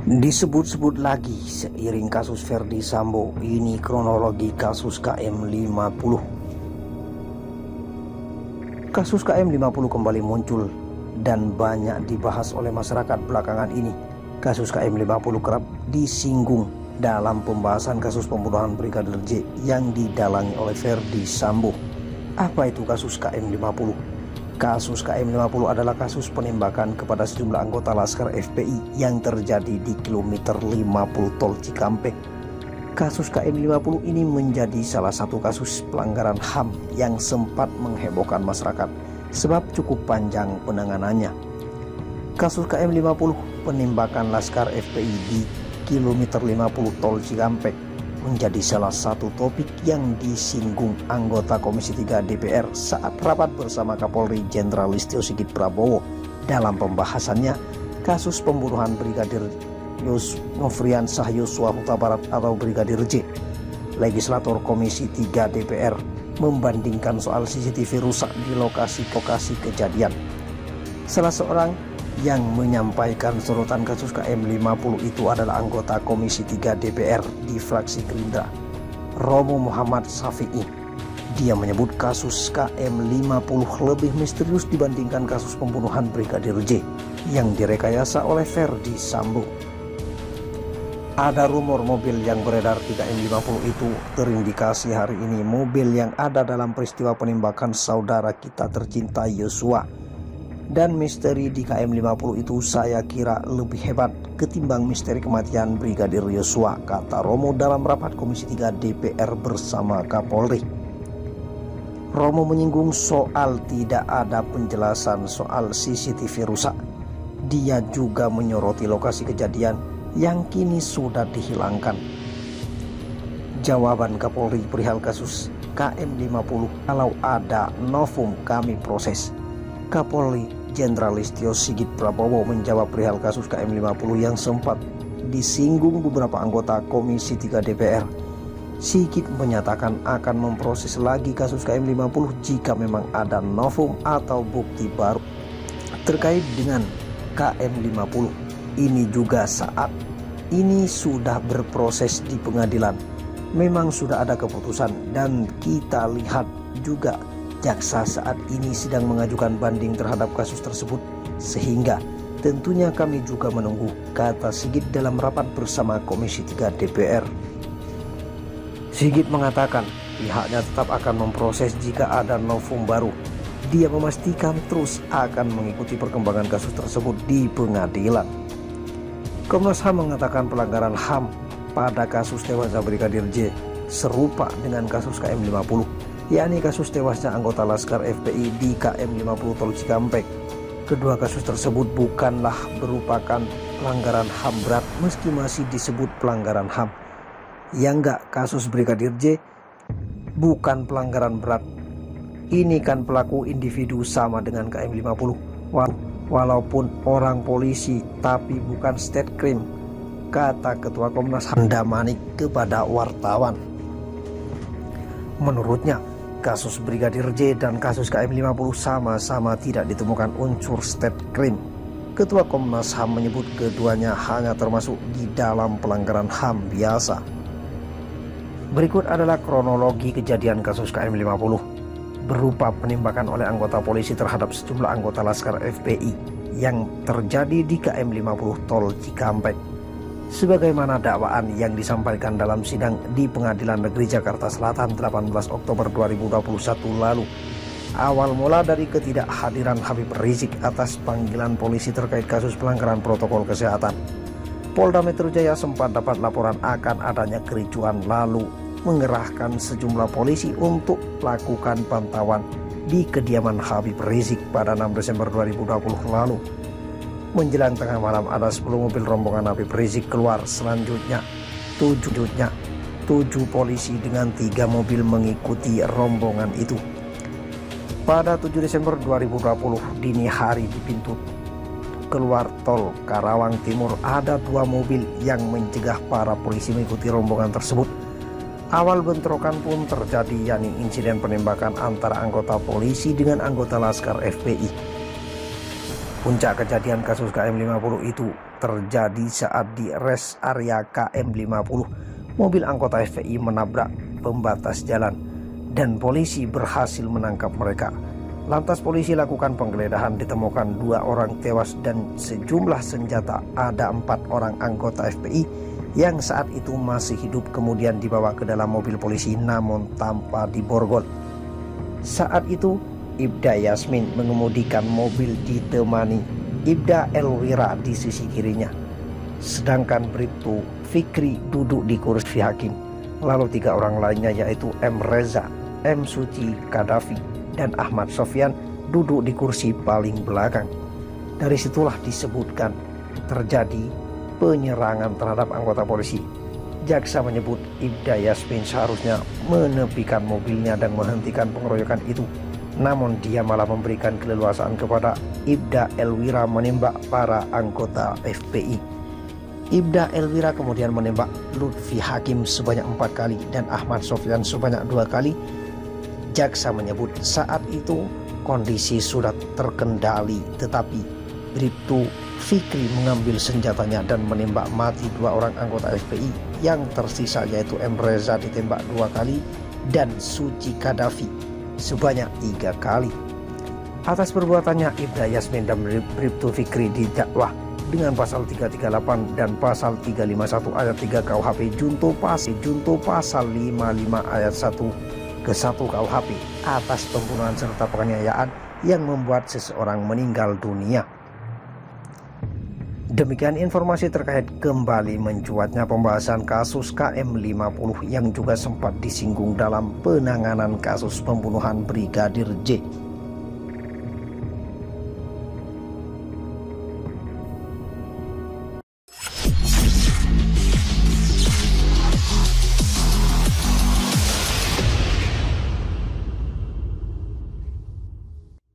Disebut-sebut lagi seiring kasus Ferdy Sambo, ini kronologi kasus KM50. Kasus KM50 kembali muncul dan banyak dibahas oleh masyarakat belakangan ini. Kasus KM50 kerap disinggung dalam pembahasan kasus pembunuhan Brigadir J yang didalangi oleh Ferdy Sambo. Apa itu kasus KM50? Kasus KM50 adalah kasus penembakan kepada sejumlah anggota Laskar FPI yang terjadi di kilometer 50 Tol Cikampek. Kasus KM50 ini menjadi salah satu kasus pelanggaran HAM yang sempat menghebohkan masyarakat sebab cukup panjang penanganannya. Kasus KM50 penembakan Laskar FPI di kilometer 50 Tol Cikampek menjadi salah satu topik yang disinggung anggota Komisi 3 DPR saat rapat bersama Kapolri Jenderal Listio Sigit Prabowo dalam pembahasannya kasus pembunuhan Brigadir Nofriansah Yosua Huta Barat atau Brigadir J. Legislator Komisi 3 DPR membandingkan soal CCTV rusak di lokasi kejadian. Salah seorang yang menyampaikan sorotan kasus KM50 itu adalah anggota Komisi 3 DPR di fraksi Gerindra, Romo Muhammad Syafi'i. Dia menyebut kasus KM50 lebih misterius dibandingkan kasus pembunuhan Brigadir J yang direkayasa oleh Ferdy Sambo. Ada rumor mobil yang beredar di KM50 itu terindikasi hari ini mobil yang ada dalam peristiwa penembakan saudara kita tercinta Yosua. Dan misteri di KM50 itu saya kira lebih hebat ketimbang misteri kematian Brigadir Yosua, kata Romo dalam rapat Komisi 3 DPR bersama Kapolri. Romo menyinggung soal tidak ada penjelasan soal CCTV rusak. Dia juga menyoroti lokasi kejadian yang kini sudah dihilangkan. Jawaban Kapolri perihal kasus KM50, kalau ada novum kami proses. Kapolri Jenderal Listio Sigit Prabowo menjawab perihal kasus KM50 yang sempat disinggung beberapa anggota Komisi 3 DPR. Sigit menyatakan akan memproses lagi kasus KM50 jika memang ada novum atau bukti baru terkait dengan KM50. Ini juga saat ini sudah berproses di pengadilan. Memang sudah ada keputusan dan kita lihat juga jaksa saat ini sedang mengajukan banding terhadap kasus tersebut, sehingga tentunya kami juga menunggu, kata Sigit dalam rapat bersama Komisi 3 DPR. Sigit mengatakan pihaknya tetap akan memproses jika ada novum baru. Dia memastikan terus akan mengikuti perkembangan kasus tersebut di pengadilan. Komnas HAM mengatakan pelanggaran HAM pada kasus tewasnya Brigadir J serupa dengan kasus KM50, yakni kasus tewasnya anggota Laskar FPI di KM50 Tol Cikampek. Kedua kasus tersebut bukanlah merupakan pelanggaran HAM berat meski masih disebut pelanggaran HAM. Ya enggak, kasus Brigadir J bukan pelanggaran berat. Ini kan pelaku individu sama dengan KM50. Walaupun orang polisi tapi bukan state crime, kata Ketua Komnas HAM Damanik kepada wartawan. Menurutnya, kasus Brigadir J dan kasus KM50 sama-sama tidak ditemukan unsur state crime. Ketua Komnas HAM menyebut keduanya hanya termasuk di dalam pelanggaran HAM biasa. Berikut adalah kronologi kejadian kasus KM50 berupa penembakan oleh anggota polisi terhadap sejumlah anggota Laskar FPI yang terjadi di KM50 Tol Cikampek. Sebagaimana dakwaan yang disampaikan dalam sidang di Pengadilan Negeri Jakarta Selatan 18 Oktober 2021 lalu. Awal mula dari ketidakhadiran Habib Rizik atas panggilan polisi terkait kasus pelanggaran protokol kesehatan. Polda Metro Jaya sempat dapat laporan akan adanya kericuan lalu mengerahkan sejumlah polisi untuk melakukan pantauan di kediaman Habib Rizik pada 6 Desember 2020 lalu. Menjelang tengah malam ada 10 mobil rombongan Habib Rizik keluar. Selanjutnya 7 polisi dengan 3 mobil mengikuti rombongan itu. Pada 7 Desember 2020 dini hari di pintu keluar tol Karawang Timur ada 2 mobil yang mencegah para polisi mengikuti rombongan tersebut. Awal bentrokan pun terjadi, yakni insiden penembakan antara anggota polisi dengan anggota Laskar FPI. Puncak kejadian kasus KM50 itu terjadi saat di rest area KM 50, mobil anggota FPI menabrak pembatas jalan dan polisi berhasil menangkap mereka. Lantas polisi lakukan penggeledahan, ditemukan 2 orang tewas dan sejumlah senjata. Ada 4 orang anggota FPI yang saat itu masih hidup kemudian dibawa ke dalam mobil polisi namun tanpa diborgol. Saat itu Ibda Yasmin mengemudikan mobil ditemani Ibda Elwira di sisi kirinya, sedangkan Bribtu Fikri duduk di kursi hakim. Lalu 3 orang lainnya yaitu M. Reza, M. Suci Kadafi, dan Ahmad Sofyan duduk di kursi paling belakang. Dari situlah disebutkan terjadi penyerangan terhadap anggota polisi. Jaksa menyebut Ibda Yasmin seharusnya menepikan mobilnya dan menghentikan pengeroyokan itu. Namun dia malah memberikan keleluasaan kepada Ibda Elwira menembak para anggota FPI. Ibda Elwira kemudian menembak Lutfi Hakim sebanyak 4 kali dan Ahmad Sofyan sebanyak 2 kali. Jaksa menyebut saat itu kondisi sudah terkendali, tetapi Bribtu Fikri mengambil senjatanya dan menembak mati 2 orang anggota FPI. Yang tersisa yaitu M. Reza ditembak 2 kali dan Suci Kadafi sebanyak 3 kali. Atas perbuatannya Ibda Yasmin dan Bribtu Fikri didakwa dengan pasal 338 dan pasal 351 ayat 3 KUHP junto pasal 55 ayat 1 ke 1 KUHP atas pembunuhan serta penganiayaan yang membuat seseorang meninggal dunia. Demikian informasi terkait kembali mencuatnya pembahasan kasus KM 50 yang juga sempat disinggung dalam penanganan kasus pembunuhan Brigadir J.